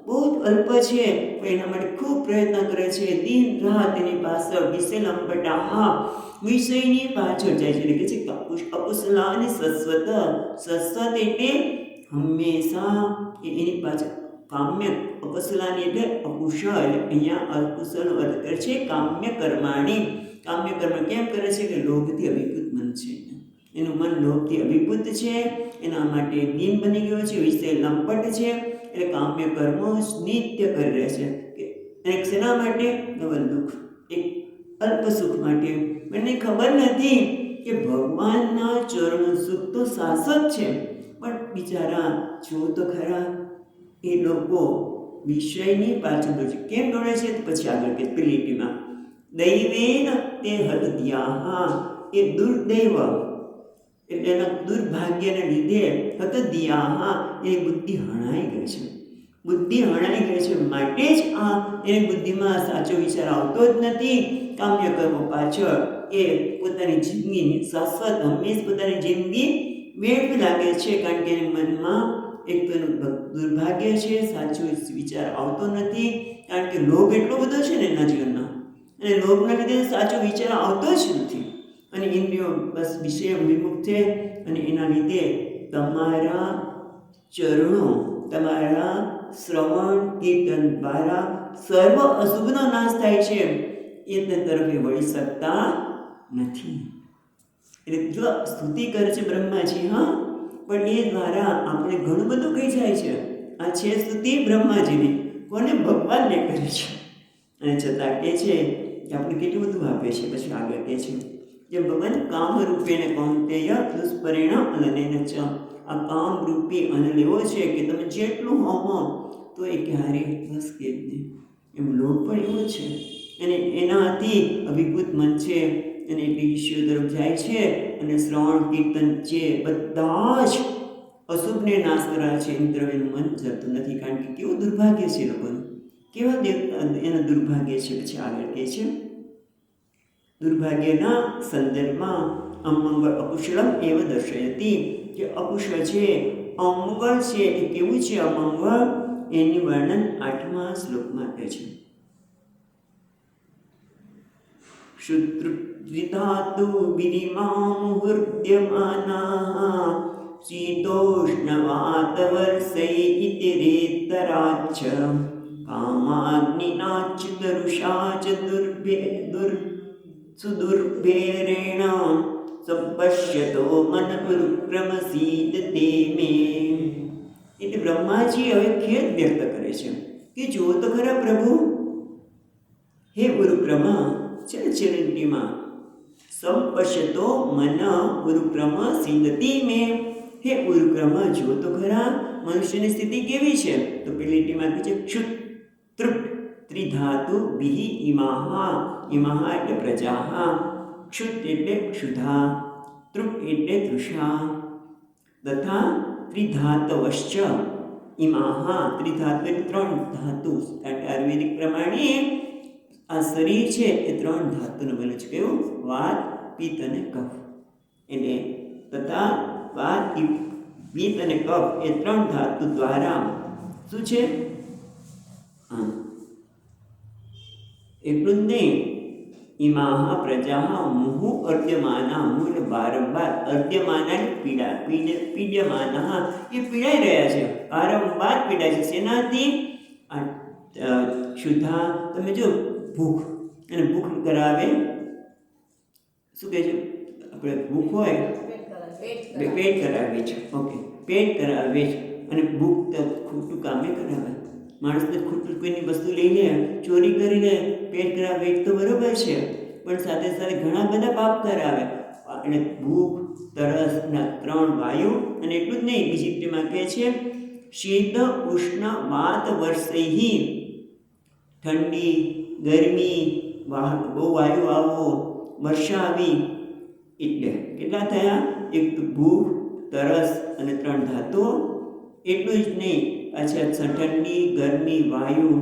બહુ જ અલ્પ છે પણ એના માટે ખૂબ પ્રયત્ન કરે છે. દિન રાત એની પાછળ વિષય લંપટા. હા, વિષયની પાછળ જાય છે. એટલે કે છે અકુશલા અને સસ્વત. સસ્વત એટલે હંમેશા એની પાછળ. કામ્ય અકુશલાની એટલે અકુશળ. અહીંયા અકુશળ અર્થ કરે છે કામ્ય કર્માણી. કામ્ય કર્મ કેમ કરે છે કે લોભથી અભિભૂત મન છે, એનું મન લોભથી અભિભૂત છે, એના માટે દીન બની ગયો છે, વિષય લંપટ છે, એટલે કામ્ય કર્મો નિત્ય કરી રહે છે કે એક શેના માટે? ડબલ દુઃખ, એક અલ્પ સુખ માટે. મને ખબર નથી કે ભગવાનના ચરણ સુખ તો શાશ્વત છે, પણ બિચારા જો તો ખરા એ લોકો વિષયની પાછળ દોડે છે. કેમ દોડે છે? પછી આગળ કે લીટીમાં દૈવેન તે હતદ્યાહ, એ દુર્દૈવ એટલે એના દુર્ભાગ્યને લીધે હતદ્યાહ એ બુદ્ધિ હણાઈ ગઈ છે. બુદ્ધિ હણાઈ ગઈ છે માટે જ આ એની બુદ્ધિમાં સાચો વિચાર આવતો જ નથી. કામ્ય કર્મો પાછળ એ પોતાની જિંદગીની શાશ્વત હંમેશ પોતાની જિંદગી વેડવી લાગે છે, કારણ કે એના મનમાં એક તો દુર્ભાગ્ય છે, સાચો વિચાર આવતો નથી, કારણ કે લોભ એટલો બધો છે ને એના જીવનમાં, અને લોભના લીધે સાચો વિચાર આવતો જ નથી, અને ઇન્દ્રિયો બસ વિષય વિમુખ છે. અને એના લીધે તમારા ચરણો, તમારા શ્રવણ કીર્તન દ્વારા સર્વ અશુભનો નાશ થાય છે, એ તરફ વળી શકતા નથી. એટલે જો સ્તુતિ કરે છે બ્રહ્માજી, હા, પણ એ દ્વારા આપણે ઘણું બધું કહી જાય છે. આ છે સ્તુતિ બ્રહ્માજીની, કોને? ભગવાનને કરે છે. અને છતાં કહે છે કે આપણે કેટલું બધું આપે છે. પછી આગળ કહે છે જે ભગવાન કામ રૂપેને કૌંતેય દુષ્પરિણામ અનનેન ચ, આ કામ રૂપી અન્ન લેવો છે કે તમે જેટલું હોમો તો એ ક્યારે બસ કે જ નહીં. એમ લોભ પણ એવો છે, અને એનાથી અભિભૂત મન છે, અને એટલી ઈશ્વર તરફ જાય છે, અને શ્રવણ કીર્તન છે બધા જ અશુભને નાશ કરાવે છે, એની તરફ એનું મન જતું નથી, કારણ કે કેવું દુર્ભાગ્ય છે લોકોનું, કેવા એનું દુર્ભાગ્ય છે. પછી આગળ કહે છે દુર્ભાગ્યના સંદર્ભમાં અમંગળ અકુશલમ એવ દર્શયતી, કે અકુશળ છે, અમંગળ છે, એ કેવું છે અમંગળ, એની વર્ણન 8મા શ્લોકમાં કહે છે. શુદ્રુદ્વિધાતુ વિરિમામુહૃદ્યમાનાઃ શીતોષ્ણવાતવર્ષૈ ઇતિરેતરાચ્છ કામાગ્નિનાચ્યુતરુષા ચ સુદુર્ભેરેણ સંપશ્યતો મન ઉરુક્રમસીદતે મે. એટલે બ્રહ્માજી હવે ખેદ વ્યક્ત કરે છે કે જો તો ખરા પ્રભુ, હે ઉરુક્રમા છે ને ચેરંટીમાં, સંપશ્યતો મન ઉરુક્રમ સિંદતી મે, હે ઉરુક્રમા જો તો ખરા મનુષ્યની સ્થિતિ કેવી છે? તો પેલી ટીમાં કહે છે ક્ષુત તૃપ્ત ત્રિધાતુ વિહિ ઇમાહા, ઇમાહા એટલે પ્રજાહા, ક્ષુત એટલે ક્ષુધા, તૃપ્ત એટલે તૃષા, તથા ત્રિધાતવશ્ચ ઇમાહા, ત્રિધાતુ એટલે 3 ધાતુ, કારણ કે આયુર્વેદિક પ્રમાણે આ શરીર છે એ 3 ધાતુનું બનેલું છે. કેવું? વાત, પિત્ત અને કફ. એટલે તથા વાત, પિત્ત અને કફ એ 3 ધાતુ દ્વારા શું છે? એટલું જ નહીં, ઇમાહ પ્રજા મુહુ અર્ધ્યમાના, મુહ એટલે વારંવાર, અર્ધ્યમાના પીડા, પીડ્યમાના એ પીડાઈ રહ્યા છે, વારંવાર પીડાય છે. શેનાથી? ક્ષુધા, તમે જો ભૂખ, અને ભૂખ કરાવે, શું કહે છે આપણે? ભૂખ હોય પેટ કરાવે છે, ઓકે, પેટ કરાવે છે, અને ભૂખ તો ખોટું કામે કરાવે. માણસને ખોટું કોઈની વસ્તુ લઈ લે, ચોરી કરી લે, પેટ કરાવે તો બરોબર છે, પણ સાથે સાથે ઘણા બધા પાપ કરાવે. એટલે ભૂખ, તરસ ના 3 વાયુ, અને એટલું જ નહીં, બીજી તેમાં કહે છે શીત ઉષ્ણ વાત વર્ષૈહિ, ઠંડી, ગરમી, બહુ વાયુ આવવો, વર્ષા આવી, એટલે કેટલા થયા? એક તો ભૂખ, તરસ અને 3 ધાતુઓ. એટલું જ નહીં, પાછા ઠંડી, ગરમી, વાયુ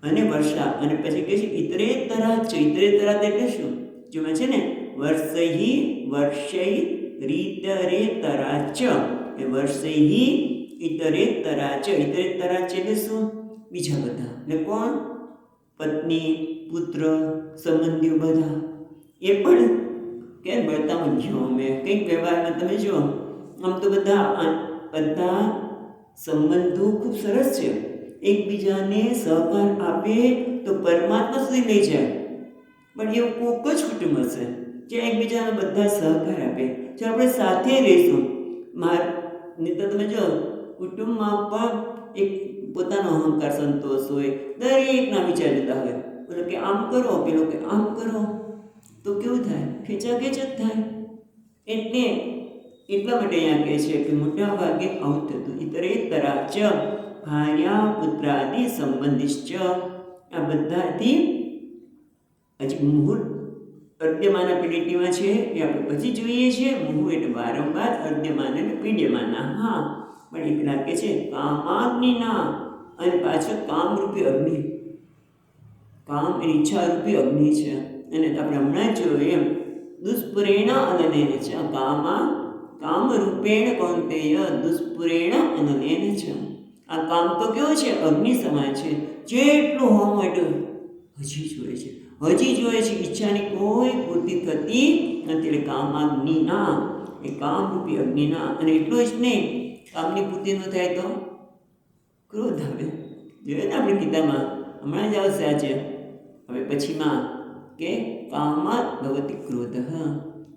અને વર્ષા, અને પછી કહે છે ઇતરેતરાચ. ઇતરેતરાચ એટલે શું? જેમાં છે ને વર્ષૈહિ, વર્ષૈ રીતરેતરાચ, એ વર્ષૈહિ ઇતરેતરાચ. ઇતરેતરાચ એટલે શું? બીજા બધા, એટલે કોણ? પત્ની, પુત્ર, સંબંધીઓ બધા, એ પણ કે બળતામાં ગયો. મેં કંઈક વ્યવહારમાં તમે જુઓ, આમ તો બધા સંબંધો ખૂબ સરસ છે, એકબીજાને સહકાર આપે તો પરમાત્મા સુધી લઈ જાય, પણ એવું કોક જ કુટુંબ હશે જે એકબીજાને બધા સહકાર આપે. જો આપણે સાથે રહીશું, નહીં તો તમે જો કુટુંબમાં પણ એક પોતાનો અહંકાર સંતોષ હોય, દરેકના વિચાર જુદા હોય. પેલો કે આમ કરો, પેલો કે આમ કરો, તો કેવું થાય? ખેંચાખેંચ જ થાય. એટલે એટલા માટે અહીંયા કહે છે કે મોટા ભાગે આવું થતું. ઇતરેતરા ચ ભાર્યા પુત્રાદિ સંબંધિશ્ચ, આ બધાથી હજી મુહૂર્ત અર્ધ્યમાના પીડિટીમાં છે એ આપણે પછી જોઈએ છીએ. મુહુ એટલે વારંવાર, અર્ધ્યમાન અને પીડ્યમાના. હા, પણ એક લાગે છે કામાગ્નિના, અને પાછળ કામરૂપી અગ્નિ. કામ એની ઈચ્છારૂપી અગ્નિ છે. અને આપણે હમણાં જોયું એમ દુષ્પુરેણ અનનેન છે. કામરૂપેણ કૌંતેય દુષ્પુરેણ અનનેન છે. આ કામ તો કેવું છે? અગ્નિ સમાન છે. જેટલું હોમ એટલું હજી જોઈએ છે, હજી જોઈએ છે. ઈચ્છાની કોઈ પૂર્તિ થતી નથી. એટલે કામાગ્નિના, એ કામરૂપી અગ્નિના. અને એટલું જ નહીં, કામની પૂર્તિ ન થાય તો ક્રોધ આવે. જોઈએ ને આપણે ગીતામાં હમણાં જ આવશે આજે, હવે પછીમાં કે કામાત ભવતિ ક્રોધ.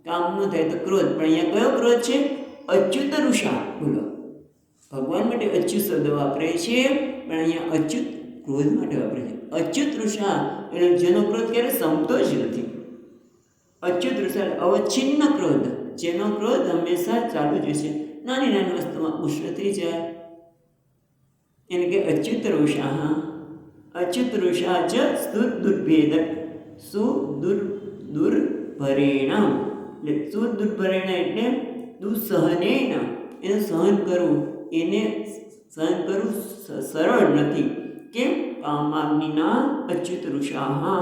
કામ ન થાય તો ક્રોધ. પણ અહીંયા કયો ક્રોધ છે? અચ્યુત રુષા. બોલો, ભગવાન માટે અચ્યુત શબ્દ વાપરે છે, પણ અહીંયા અચ્યુત ક્રોધ માટે વાપરે છે. અચ્યુત રુષા એટલે જેનો ક્રોધ ક્યારે સંપતો જ નથી. અચ્યુત રુષા અવચ્છિન્ન ક્રોધ, જેનો ક્રોધ હંમેશા ચાલુ જ હશે. નાની નાની વસ્તુમાં ઉષ્ણ થઈ જાય એને કે અચ્યુત રુષા. અચ્યુત રુષા જ સુદુર્ભેદ સુદુર્ભરેણ, એટલે સુદુર્ભરેણ એટલે દુઃસહનેન, એને સહન કરવું, એને સહન કરવું સરળ નથી. કેમ? કામાગ્નિના અચ્યુત રુષા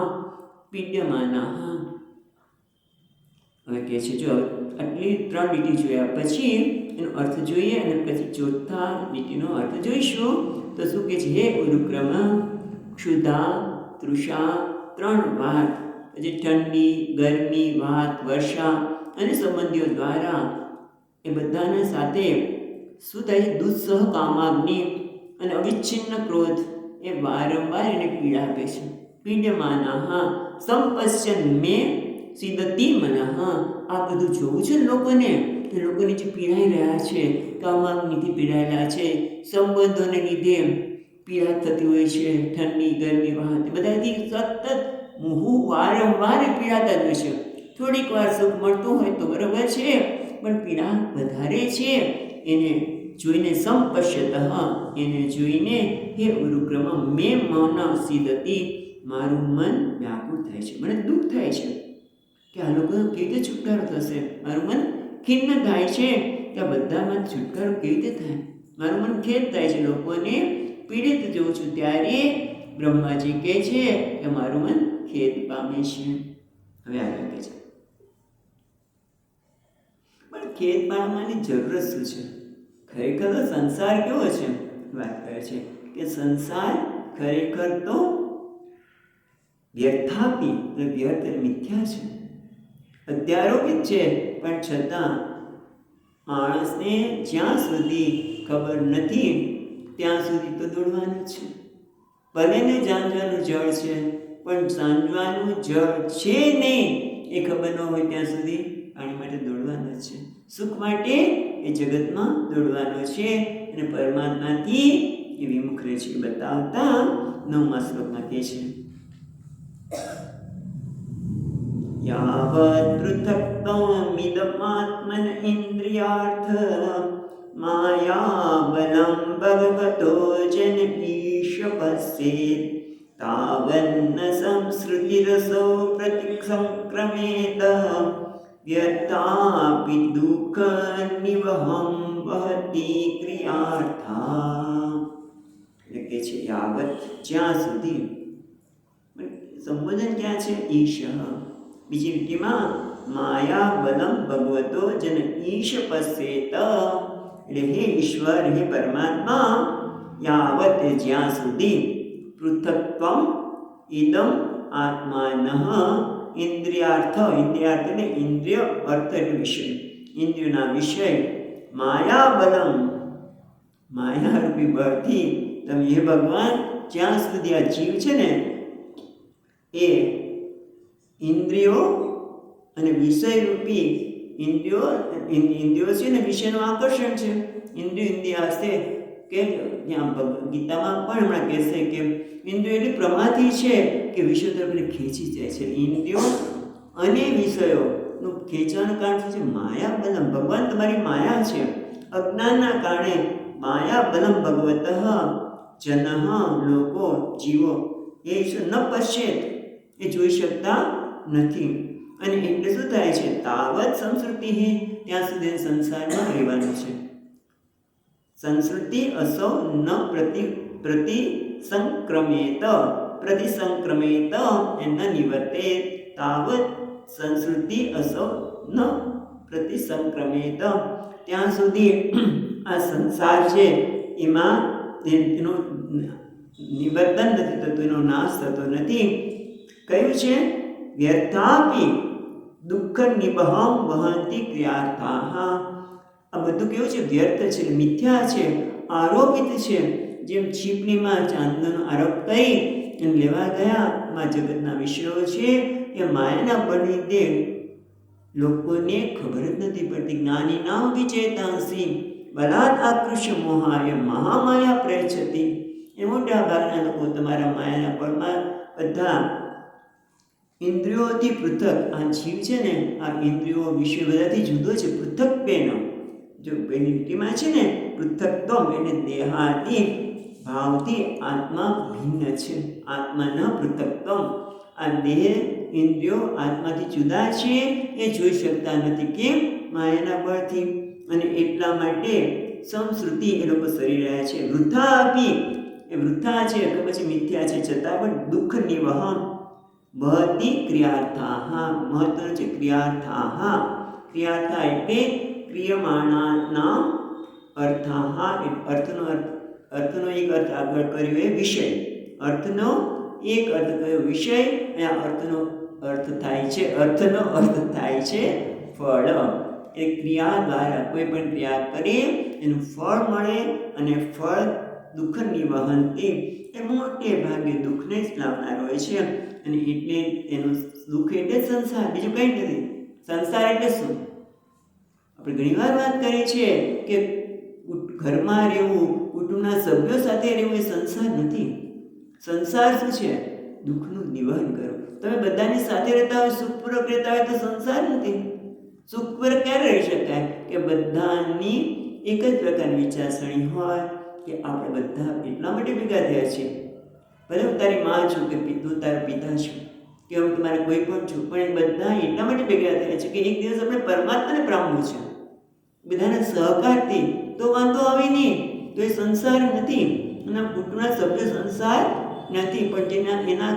પીડ્યમાના. હવે કહે છે, જો આટલી 3 લીટી જોયા પછી એનો અર્થ જોઈએ, અને પછી ચોથા લીટીનો અર્થ જોઈશું. તો શું કહે છે? હે ઉરુક્રમ, ક્ષુધા, તૃષા, 3 વાત, પછી ઠંડી, ગરમી, વાત, વર્ષા અને સંબંધીઓ દ્વારા એ બધાને સાથે શું થાય છે? દુસ્સહ કામાગ્નિ અને અવિચ્છિન્ન ક્રોધ એ વારંવાર એને પીડા આપે છે. પીડ્યમાના સંપશ્યન મે સિદતી મનઃ. આ બધું જોવું છે લોકોને, કે લોકોને જે પીડાઈ રહ્યા છે, કામાગ્નિથી પીડાયેલા છે, સંબંધોને લીધે પીડા થતી હોય છે, ઠંડી, ગરમી, વાત, બધાથી સતત મુહુ વારંવાર પીડાતા જ હોય છે. થોડીક વાર સુખ મળતું હોય તો બરાબર છે, પણ પીડા વધારે છે એને જોઈને સંપશ્યત, એને જોઈને હે ઉરુક્રમ મે મન સિદતી, મારું મન વ્યાકુળ થાય છે, મને દુઃખ થાય છે કે આ લોકોનો કેવી રીતે છુટકારો થશે. મારું મન ખિન્ન થાય છે કે આ બધામાં છુટકારો કેવી રીતે થાય. મારું મન ખેદ થાય છે, લોકોને પીડિત જોઉં છું ત્યારે બ્રહ્માજી કહે છે કે મારું મન ખેદ પામે છે. હવે આગળ કહે છે, પણ ખેદ પામવાની જરૂર શું છે? ખરેખર તો સંસાર કેવો છે? વાત કરે છે કે સંસાર ખરેખર તો વ્યર્થાપી, વ્યર્થ મિથ્યા છે, અત્યારોપિત છે. પણ છતાં માણસને જ્યાં સુધી ખબર નથી ત્યાં સુધી તો દોડવાનું છે. ભલે ને જાણવાનું જળ છે, પણ જાણવાનું જળ છે નહીં એ ખબર ન હોય ત્યાં સુધી પાણી માટે દોડવાનું છે. સુખ માટે એ જગતમાં દોડવાનો છે, અને પરમાત્માથી એ વિમુખ રહે છે. બતાવતા 9મા શ્લોકમાં કહે છે, યાવત પૃથક્ત્વમિદમાત્મન ઇન્દ્રિયાર્થ માયાબલં ભગવતો જન ઈશ પશ્યેત તાવન્ન સંસૃતિરસો પ્રતિસંક્રમેત વ્યર્થાપિ દુઃખ નિવહં વહતિ ક્રિયાર્થા. એટલે કે છે યાવત, જ્યાં સુધી, સંબોધન ક્યાં છે? ઈશ. બીજી લીટીમાં માયા બલમ ભગવતો જન ઈશ પશ્યેત, એટલે હે ઈશ્વર, હે પરમાત્મા, યાવત જ્યાં સુધી, પૃથક્ત્વમ ઇદમ આત્માનઃ ઇન્દ્રિયાર્થ, ઇન્દ્રિયાર્થ એટલે ઇન્દ્રિય, અર્થ એટલે વિષય, ઇન્દ્રિયોના વિષય, માયા બલમ, માયારૂપી બળથી તમે હે ભગવાન જ્યાં સુધી આ જીવ છે ને એ ઇન્દ્રિયો અને વિષયરૂપી ઇન્દ્રિયો છે ને વિષયનું આકર્ષણ છે. ઇન્દ્રિય હશે કે ત્યાં ગીતામાં પણ હમણાં કહેશે કે ઇન્દ્રિયો એટલી પ્રમાદી છે કે વિષયો તરફ ખેંચી જાય છે. ઇન્દ્રિયો અને વિષયોનું ખેંચવાનું કારણ શું છે? માયા બલમ. ભગવાન તમારી માયા છે. અજ્ઞાનના કારણે માયા બલમ ભગવત જન લોકો જીવો એ ન પશ્ચેત, એ જોઈ શકતા નથી. અને એટલે શું થાય છે? તાવત સંસ્કૃતિ ત્યાં સુધી સંસારમાં રહેવાનું છે. સંસ્કૃતિ અસૌ ન પ્રતિસંક્રમેત ન નિવર્તે. તાવત સંસ્કૃતિ અસૌ ન પ્રતિસંક્રમેત, ત્યાં સુધી આ સંસાર છે એમાં એનું નિવર્તન નથી થતું, એનો નાશ થતો નથી. કયું છે? વ્યર્થાપી દુઃખ નિબહમ વહંતી ક્રિયાર્થાઃ. આ બધું કેવું છે? વ્યર્થ છે, મિથ્યા છે, આરોપિત છે. જેમ છીપણીમાં ચાંદનો આરોપ કરી અને લેવા ગયા માં જગતના વિષયો છે એ માયાના બળને લોકોને ખબર જ નથી પડતી. જ્ઞાની નામ વિચેતાંસી બલાદ આકૃષ્ય મોહાય મહામાયા પ્રયચ્છતિ. એ મોટા ભાગના લોકો તમારા માયાના બળમાં બધા ઇન્દ્રિયોથી પૃથક. આ જીવ છે ને, આ ઇન્દ્રિયો વિષય બધાથી જુદો છે. પૃથક બેનો જો બેનિટીમાં છે ને, પૃથકત્વમ એટલે દેહાથી ભાવથી આત્મા ભિન્ન છે. આત્માના પૃથકત્વમ. આ દેહ ઇન્દ્રિયો આત્માથી જુદા છે, એ જોઈ શકતા નથી. કેમ? માયાના બળથી. અને એટલા માટે સંસ્કૃતિ એ લોકો સરી રહ્યા છે. વૃથા આપી, એ વૃથા છે કે પછી મિથ્યા છે, છતાં પણ દુઃખ નિવહન બહતી ક્રિયાર્થાઃ. મહત્વનું છે ક્રિયાર્થાઃ. ક્રિયાર્થા એટલે ક્રિયમાણાના અર્થાઃ. અર્થનો એક અર્થ આગળ કર્યો એ વિષય. અર્થનો એક અર્થ કયો? વિષય. આ અર્થનો અર્થ થાય છે ફળ. એ ક્રિયા દ્વારા કોઈ પણ ક્રિયા કરીએ એનું ફળ મળે, અને ફળ દુઃખ નિવહનથી એ મોટે ભાગે દુઃખને જ લાવનાર હોય છે. અને એટલે એનું દુઃખ એટલે સંસાર, બીજું કંઈ નથી. સંસાર એટલે શું? આપણે ઘણીવાર વાત કરીએ છીએ કે ઘરમાં રહેવું, કુટુંબના સભ્યો સાથે રહેવું એ સંસાર નથી. સંસાર શું છે? દુઃખનું નિવહન કરવું. તમે બધાની સાથે રહેતા હોય, સુખપૂર્વક રહેતા હોય તો સંસાર નથી. સુખપૂર્વક ક્યારે રહી શકાય? કે બધાની એક જ પ્રકારની વિચારસરણી હોય કે આપણે બધા એટલા માટે ભેગા થયા છીએ. ભલે હું તારી માં છું કે તું તારા પિતા છું કે હું તમારા કોઈ પણ છું, પણ એ બધા એટલા માટે ભેગા થયા છે કે એક દિવસ આપણે પરમાત્માને પામવું છે. બધાના સહકારથી તો વાંધો આવે નહીં, તો એ સંસાર નથી. એના કુટુંબના સભ્ય સંસાર નથી. પણ જેના એના